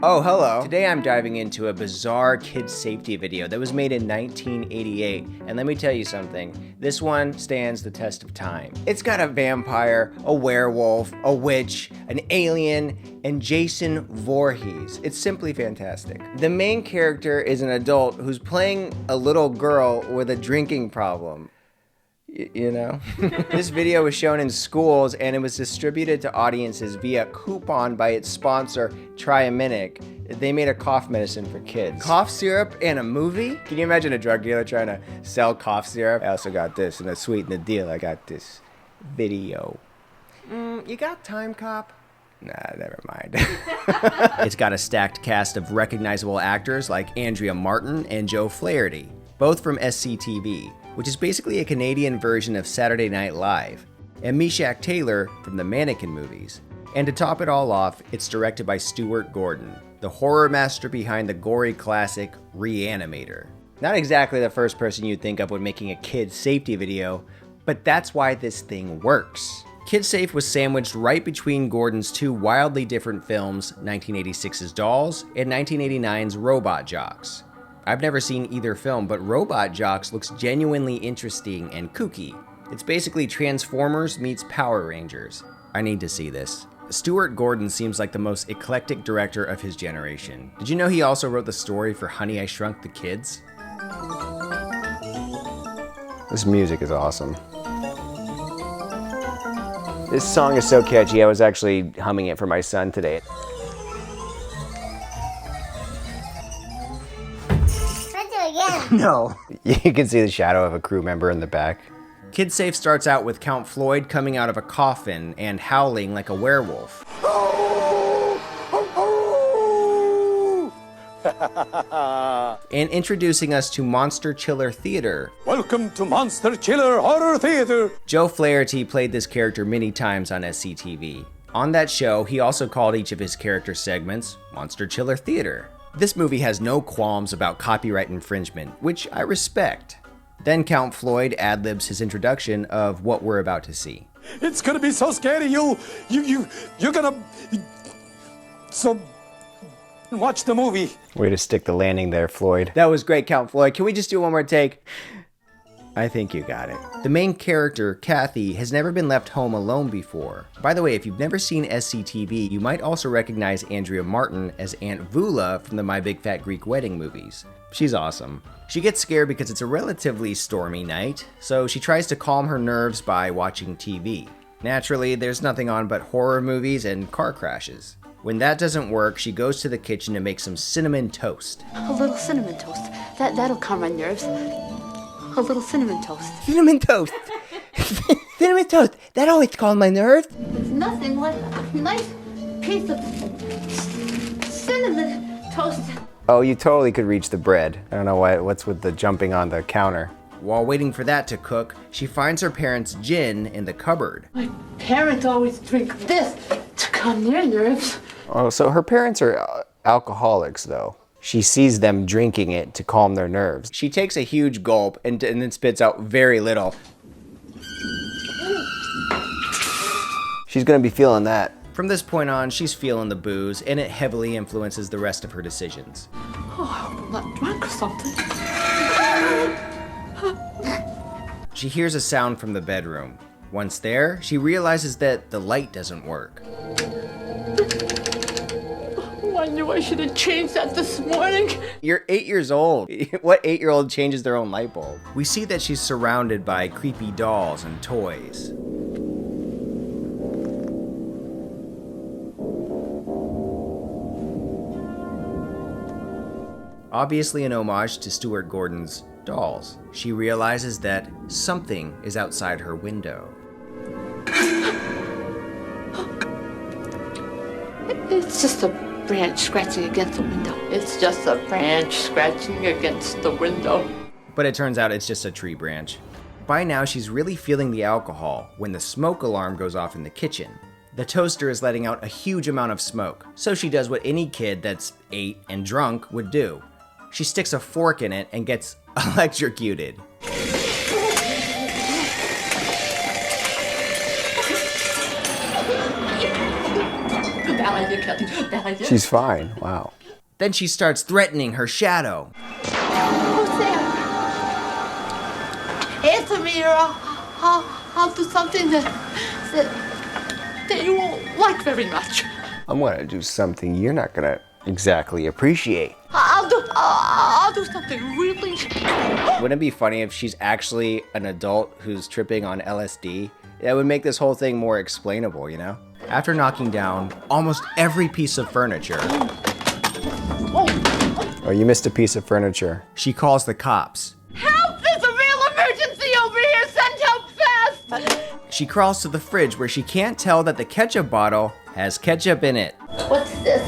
Oh, hello. Today I'm diving into a bizarre kids safety video that was made in 1988. And let me tell you something, this one stands the test of time. It's got a vampire, a werewolf, a witch, an alien, and Jason Voorhees. It's simply fantastic. The main character is an adult who's playing a little girl with a drinking problem. You know? This video was shown in schools and it was distributed to audiences via coupon by its sponsor, Triaminic. They made a cough medicine for kids. Cough syrup and a movie? Can you imagine a drug dealer trying to sell cough syrup? I also got this, and to sweeten the deal, I got this video. You got time, cop? Nah, never mind. It's got a stacked cast of recognizable actors like Andrea Martin and Joe Flaherty, both from SCTV, which is basically a Canadian version of Saturday Night Live, and Meshack Taylor from the Mannequin movies. And to top it all off, it's directed by Stuart Gordon, the horror master behind the gory classic Reanimator. Not exactly the first person you'd think of when making a kid's safety video, but that's why this thing works. Kid Safe was sandwiched right between Gordon's two wildly different films, 1986's Dolls and 1989's Robot Jox. I've never seen either film, but Robot Jox looks genuinely interesting and kooky. It's basically Transformers meets Power Rangers. I need to see this. Stuart Gordon seems like the most eclectic director of his generation. Did you know he also wrote the story for Honey, I Shrunk the Kids? This music is awesome. This song is so catchy, I was actually humming it for my son today. No. You can see the shadow of a crew member in the back. Kid Safe starts out with Count Floyd coming out of a coffin and howling like a werewolf. And introducing us to Monster Chiller Theater. Welcome to Monster Chiller Horror Theater. Joe Flaherty played this character many times on SCTV. On that show, he also called each of his character segments Monster Chiller Theater. This movie has no qualms about copyright infringement, which I respect. Then Count Floyd ad-libs his introduction of what we're about to see. It's gonna be so scary, you're gonna... So, watch the movie. Way to stick the landing there, Floyd. That was great, Count Floyd. Can we just do one more take? I think you got it. The main character, Kathy, has never been left home alone before. By the way, if you've never seen SCTV, you might also recognize Andrea Martin as Aunt Vula from the My Big Fat Greek Wedding movies. She's awesome. She gets scared because it's a relatively stormy night, so she tries to calm her nerves by watching TV. Naturally, there's nothing on but horror movies and car crashes. When that doesn't work, she goes to the kitchen to make some cinnamon toast. A little cinnamon toast. That'll calm my nerves. A little cinnamon toast. Cinnamon toast! Cinnamon toast! That always calmed my nerves. It's nothing like a nice piece of cinnamon toast. Oh, you totally could reach the bread. I don't know what's with the jumping on the counter. While waiting for that to cook, she finds her parents' gin in the cupboard. My parents always drink this to calm their nerves. Oh, so her parents are alcoholics, though. She sees them drinking it to calm their nerves. She takes a huge gulp and then spits out very little. She's gonna be feeling that. From this point on, she's feeling the booze, and it heavily influences the rest of her decisions. Oh, I hope I'm not drunk or something. She hears a sound from the bedroom. Once there, she realizes that the light doesn't work. I knew I should have changed that this morning. You're 8 years old. What 8-year-old changes their own light bulb? We see that she's surrounded by creepy dolls and toys. Obviously an homage to Stuart Gordon's Dolls. She realizes that something is outside her window. It's just a branch scratching against the window. It's just a branch scratching against the window. But it turns out it's just a tree branch. By now, she's really feeling the alcohol when the smoke alarm goes off in the kitchen. The toaster is letting out a huge amount of smoke, so she does what any kid that's 8 and drunk would do. She sticks a fork in it and gets electrocuted. Now I get She's fine. Wow. Then she starts threatening her shadow. Who's there? Answer me, or I'll do something that you won't like very much. I'm gonna do something you're not gonna exactly appreciate. I'll do something really. Wouldn't it be funny if she's actually an adult who's tripping on LSD? That would make this whole thing more explainable, you know? After knocking down almost every piece of furniture, Oh, you missed a piece of furniture. she calls the cops. Help! There's a real emergency over here! Send help fast! She crawls to the fridge where she can't tell that the ketchup bottle has ketchup in it. What's this?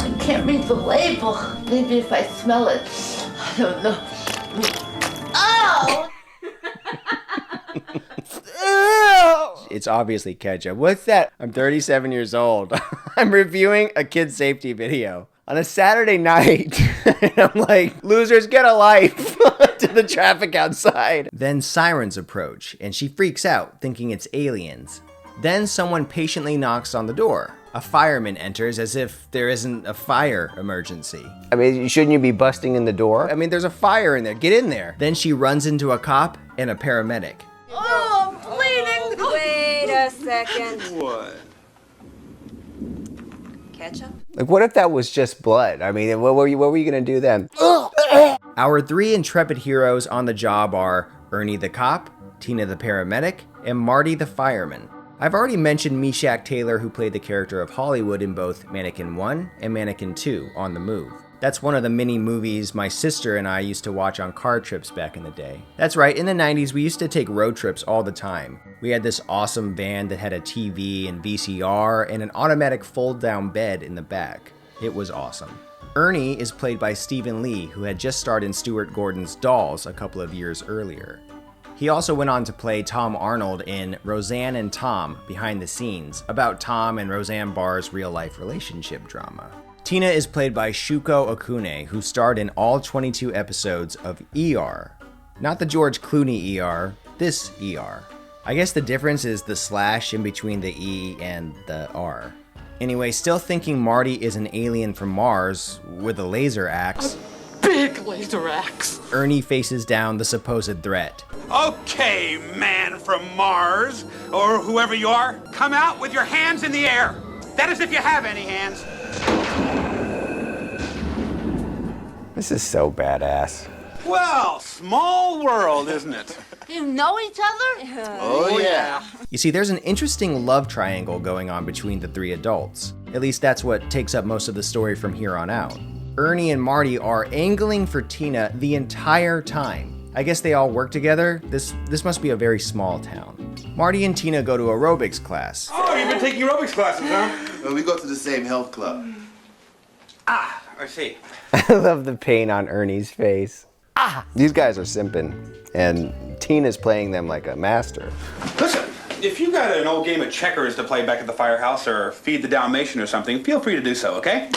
I can't read the label. Maybe if I smell it. I don't know. Oh! It's obviously ketchup. What's that? I'm 37 years old. I'm reviewing a kid safety video on a Saturday night. And I'm like, losers, get a life to the traffic outside. Then sirens approach and she freaks out, thinking it's aliens. Then someone patiently knocks on the door. A fireman enters as if there isn't a fire emergency. I mean, shouldn't you be busting in the door? I mean, there's a fire in there. Get in there. Then she runs into a cop and a paramedic. Oh, I'm bleeding! Wait a second. What? Ketchup? Like, what if that was just blood? I mean, what were you gonna do then? Our three intrepid heroes on the job are Ernie the cop, Tina the paramedic, and Marty the fireman. I've already mentioned Meshack Taylor, who played the character of Hollywood in both Mannequin 1 and Mannequin 2 on the Move. That's one of the mini movies my sister and I used to watch on car trips back in the day. That's right, in the 90s we used to take road trips all the time. We had this awesome van that had a TV and VCR and an automatic fold-down bed in the back. It was awesome. Ernie is played by Stephen Lee, who had just starred in Stuart Gordon's Dolls a couple of years earlier. He also went on to play Tom Arnold in Roseanne and Tom Behind the Scenes, about Tom and Roseanne Barr's real-life relationship drama. Tina is played by Shuko Okune, who starred in all 22 episodes of ER. Not the George Clooney ER, this ER. I guess the difference is the slash in between the E and the R. Anyway, still thinking Marty is an alien from Mars with a laser axe. Big laser axe. Ernie faces down the supposed threat. Okay, man from Mars, or whoever you are, come out with your hands in the air. That is if you have any hands. This is so badass. Well, small world, isn't it? You know each other? Oh, yeah. You see, there's an interesting love triangle going on between the three adults. At least that's what takes up most of the story from here on out. Ernie and Marty are angling for Tina the entire time. I guess they all work together. This must be a very small town. Marty and Tina go to aerobics class. Oh, you've been taking aerobics classes, huh? Well, we go to the same health club. Ah, I see. I love the pain on Ernie's face. These guys are simping, and Tina's playing them like a master. Listen, if you got an old game of checkers to play back at the firehouse or feed the Dalmatian or something, feel free to do so, okay?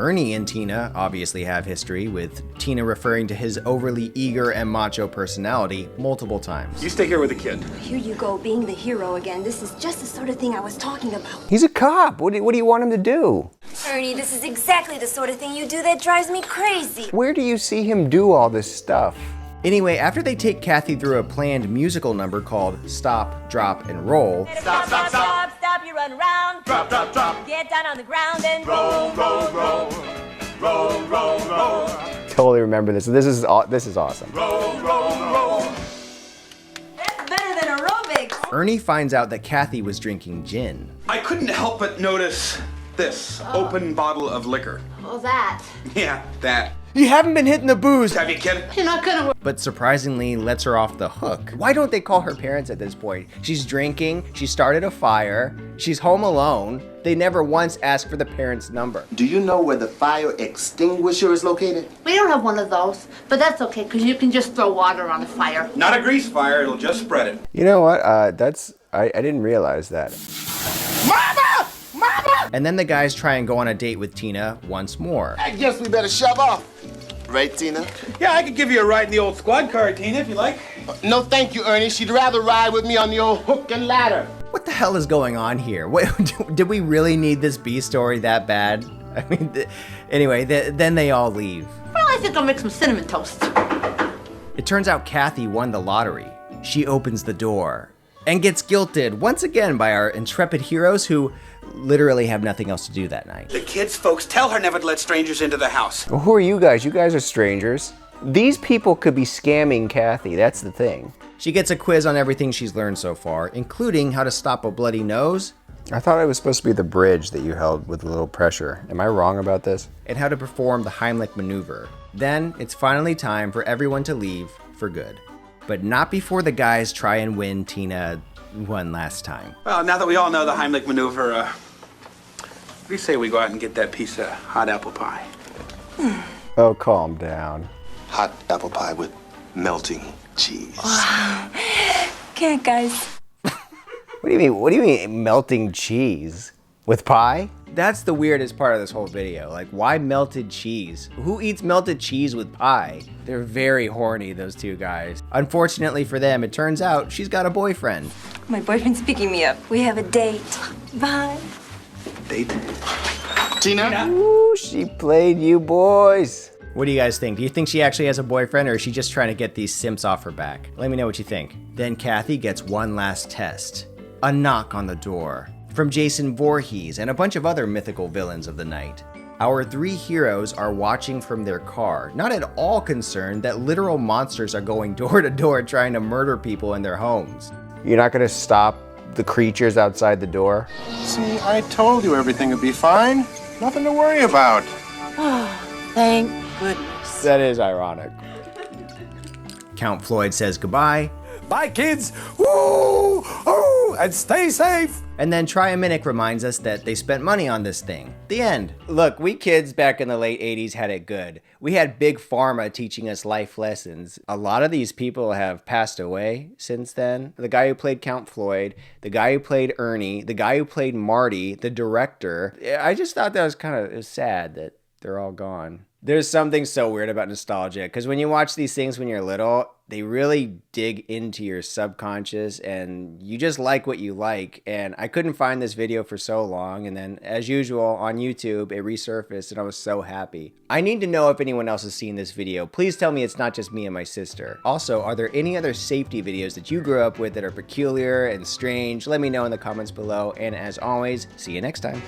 Ernie and Tina obviously have history, with Tina referring to his overly eager and macho personality multiple times. You stay here with the kid. Here you go, being the hero again. This is just the sort of thing I was talking about. He's a cop. What do you want him to do? Ernie, this is exactly the sort of thing you do that drives me crazy. Where do you see him do all this stuff? Anyway, after they take Kathy through a planned musical number called Stop, Drop, and Roll, Stop, stop, stop, stop, you run around. Drop, drop, drop. Get down on the ground and roll, roll, roll. Roll, roll, roll. Totally remember this. This is awesome. Roll, roll, roll. That's better than aerobics. Ernie finds out that Kathy was drinking gin. I couldn't help but notice this open bottle of liquor. Oh, that. Yeah, that. You haven't been hitting the booze! Have you, kid? You're not gonna. But surprisingly lets her off the hook. Why don't they call her parents at this point? She's drinking, she started a fire, she's home alone. They never once asked for the parents' number. Do you know where the fire extinguisher is located? We don't have one of those, but that's okay, because you can just throw water on a fire. Not a grease fire, it'll just spread it. You know what? I didn't realize that. Mama! Mama! And then the guys try and go on a date with Tina once more. I guess we better shove off. Right, Tina? Yeah, I could give you a ride in the old squad car, Tina, if you like. No, thank you, Ernie. She'd rather ride with me on the old hook and ladder. What the hell is going on here? Did we really need this B story that bad? I mean, anyway, then they all leave. Well, I think I'll make some cinnamon toast. It turns out Kathy won the lottery. She opens the door and gets guilted once again by our intrepid heroes who literally have nothing else to do that night. The kids' folks tell her never to let strangers into the house. Well, who are you guys? You guys are strangers. These people could be scamming Kathy. That's the thing. She gets a quiz on everything she's learned so far, including how to stop a bloody nose. I thought it was supposed to be the bridge that you held with a little pressure. Am I wrong about this? And how to perform the Heimlich maneuver. Then it's finally time for everyone to leave for good. But not before the guys try and win Tina one last time. Well, now that we all know the Heimlich maneuver, what do you say we go out and get that piece of hot apple pie? Oh, calm down. Hot apple pie with melting cheese. Can't, guys. What do you mean? What do you mean melting cheese with pie? That's the weirdest part of this whole video. Like, why melted cheese? Who eats melted cheese with pie? They're very horny, those two guys. Unfortunately for them, it turns out she's got a boyfriend. My boyfriend's picking me up. We have a date. Bye. Date? Tina? Ooh, she played you boys. What do you guys think? Do you think she actually has a boyfriend, or is she just trying to get these simps off her back? Let me know what you think. Then Kathy gets one last test. A knock on the door from Jason Voorhees and a bunch of other mythical villains of the night. Our three heroes are watching from their car, not at all concerned that literal monsters are going door to door trying to murder people in their homes. You're not gonna stop the creatures outside the door? See, I told you everything would be fine. Nothing to worry about. Thank goodness. That is ironic. Count Floyd says goodbye. Bye, kids. Woo! Oh, and stay safe. And then Triaminic reminds us that they spent money on this thing. The end. Look, we kids back in the late 80s had it good. We had Big Pharma teaching us life lessons. A lot of these people have passed away since then. The guy who played Count Floyd, the guy who played Ernie, the guy who played Marty, the director. I just thought that was kind of sad that they're all gone. There's something so weird about nostalgia, because when you watch these things when you're little, they really dig into your subconscious and you just like what you like. And I couldn't find this video for so long, and then as usual on YouTube it resurfaced and I was so happy. I need to know if anyone else has seen this video. Please tell me it's not just me and my sister. Also, are there any other safety videos that you grew up with that are peculiar and strange? Let me know in the comments below, and as always, see you next time.